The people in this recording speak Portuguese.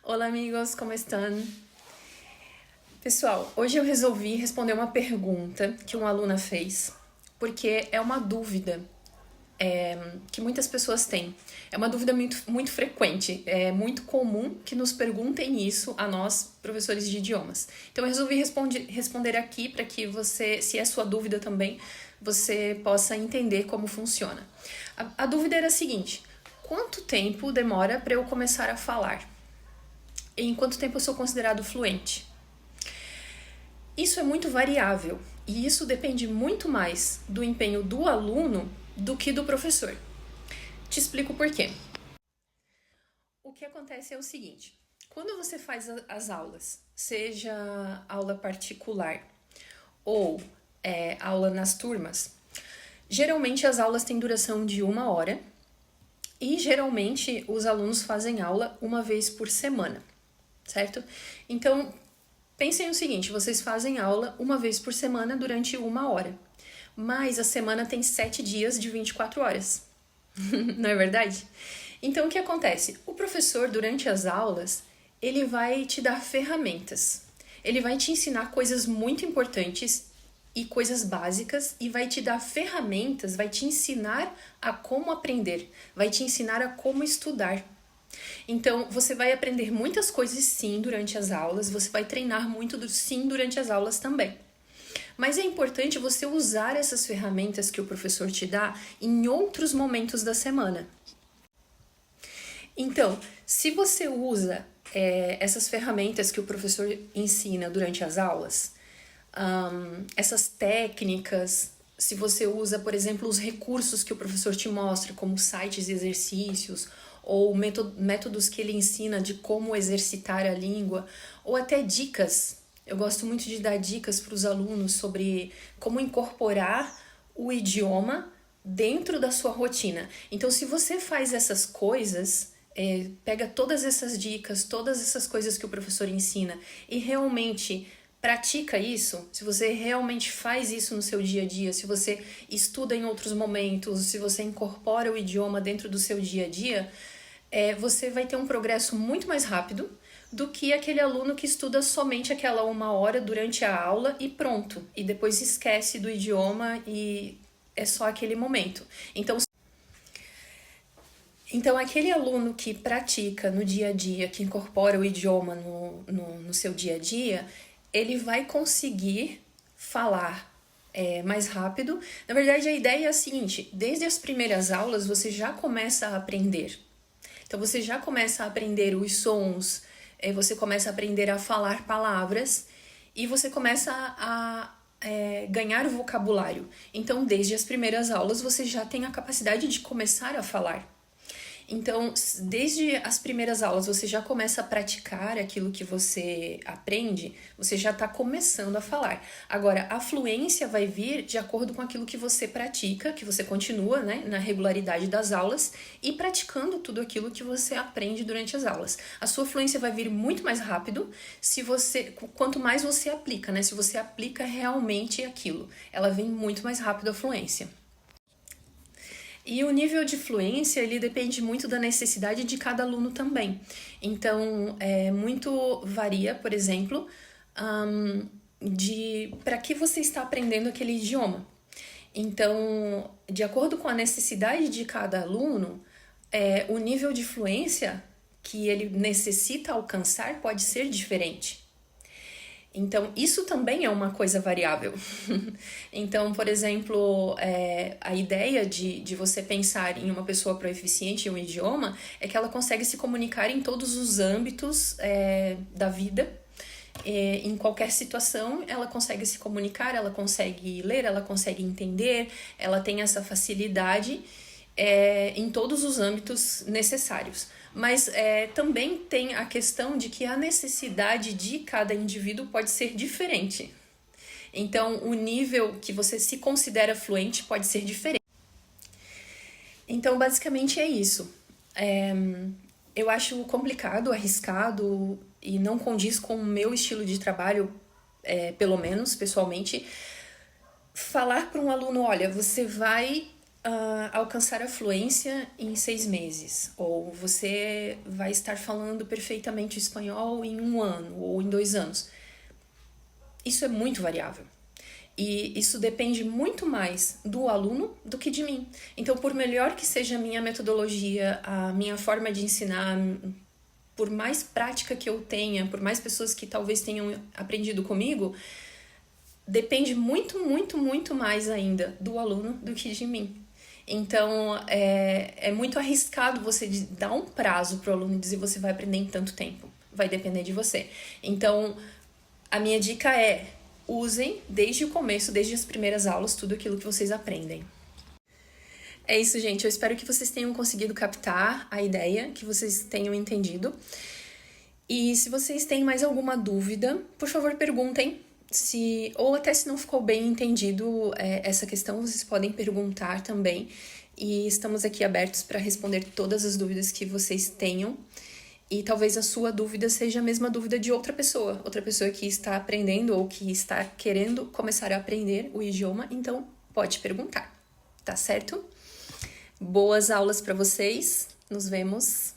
Olá, amigos, como estão? Pessoal, hoje eu resolvi responder uma pergunta que uma aluna fez, porque é uma dúvida que muitas pessoas têm. É uma dúvida muito frequente, é muito comum que nos perguntem isso a nós, professores de idiomas. Então eu resolvi responder aqui para que você, se é sua dúvida também, você possa entender como funciona. A dúvida era a seguinte: quanto tempo demora para eu começar a falar? E em quanto tempo eu sou considerado fluente? Isso é muito variável e isso depende muito mais do empenho do aluno do que do professor. Te explico por quê. O que acontece é o seguinte: quando você faz as aulas, seja aula particular ou aula nas turmas, geralmente as aulas têm duração de 1 hora e geralmente os alunos fazem aula uma vez por semana, certo? Então, pensem o seguinte: vocês fazem aula uma vez por semana durante 1 hora, mas a semana tem 7 dias de 24 horas, não é verdade? Então, o que acontece? O professor, durante as aulas, ele vai te dar ferramentas. Ele vai te ensinar coisas muito importantes e coisas básicas e vai te dar ferramentas, vai te ensinar a como aprender, vai te ensinar a como estudar. Então, você vai aprender muitas coisas sim durante as aulas, você vai treinar muito sim durante as aulas também. Mas é importante você usar essas ferramentas que o professor te dá em outros momentos da semana. Então, se você usa essas ferramentas que o professor ensina durante as aulas, essas técnicas, se você usa, por exemplo, os recursos que o professor te mostra, como sites e exercícios, ou métodos que ele ensina de como exercitar a língua, ou até dicas. Eu gosto muito de dar dicas para os alunos sobre como incorporar o idioma dentro da sua rotina. Então, se você faz essas coisas, pega todas essas dicas, todas essas coisas que o professor ensina e realmente pratica isso, se você realmente faz isso no seu dia a dia, se você estuda em outros momentos, se você incorpora o idioma dentro do seu dia a dia, você vai ter um progresso muito mais rápido do que aquele aluno que estuda somente aquela 1 hora durante a aula e pronto, e depois esquece do idioma e é só aquele momento. Então, aquele aluno que pratica no dia a dia, que incorpora o idioma no seu dia a dia, ele vai conseguir falar mais rápido. Na verdade, a ideia é a seguinte: desde as primeiras aulas você já começa a aprender. Então, você já começa a aprender os sons, você começa a aprender a falar palavras e você começa a ganhar vocabulário. Então, desde as primeiras aulas, você já tem a capacidade de começar a falar. Então, desde as primeiras aulas, você já começa a praticar aquilo que você aprende, você já está começando a falar. Agora, a fluência vai vir de acordo com aquilo que você pratica, que você continua, né, na regularidade das aulas e praticando tudo aquilo que você aprende durante as aulas. A sua fluência vai vir muito mais rápido quanto mais você aplica, né? Se você aplica realmente aquilo, ela vem muito mais rápido a fluência. E o nível de fluência, ele depende muito da necessidade de cada aluno também. Então, muito varia, por exemplo, de para que você está aprendendo aquele idioma. Então, de acordo com a necessidade de cada aluno, o nível de fluência que ele necessita alcançar pode ser diferente. Então, isso também é uma coisa variável. Então, por exemplo, a ideia de você pensar em uma pessoa proeficiente em um idioma é que ela consegue se comunicar em todos os âmbitos da vida. Em qualquer situação, ela consegue se comunicar, ela consegue ler, ela consegue entender, ela tem essa facilidade em todos os âmbitos necessários. Mas também tem a questão de que a necessidade de cada indivíduo pode ser diferente. Então, o nível que você se considera fluente pode ser diferente. Então, basicamente é isso. Eu acho complicado, arriscado e não condiz com o meu estilo de trabalho, pelo menos pessoalmente, falar para um aluno: olha, você vai alcançar a fluência em 6 meses, ou você vai estar falando perfeitamente o espanhol em 1 ano ou em 2 anos. Isso é muito variável. E isso depende muito mais do aluno do que de mim. Então, por melhor que seja a minha metodologia, a minha forma de ensinar, por mais prática que eu tenha, por mais pessoas que talvez tenham aprendido comigo, depende muito, muito, muito mais ainda do aluno do que de mim. Então, é muito arriscado você dar um prazo para o aluno e dizer você vai aprender em tanto tempo. Vai depender de você. Então, a minha dica é: usem desde o começo, desde as primeiras aulas, tudo aquilo que vocês aprendem. É isso, gente. Eu espero que vocês tenham conseguido captar a ideia, que vocês tenham entendido. E se vocês têm mais alguma dúvida, por favor, perguntem. Ou até se não ficou bem entendido essa questão, vocês podem perguntar também. E estamos aqui abertos para responder todas as dúvidas que vocês tenham. E talvez a sua dúvida seja a mesma dúvida de outra pessoa que está aprendendo ou que está querendo começar a aprender o idioma. Então, pode perguntar, tá certo? Boas aulas para vocês. Nos vemos.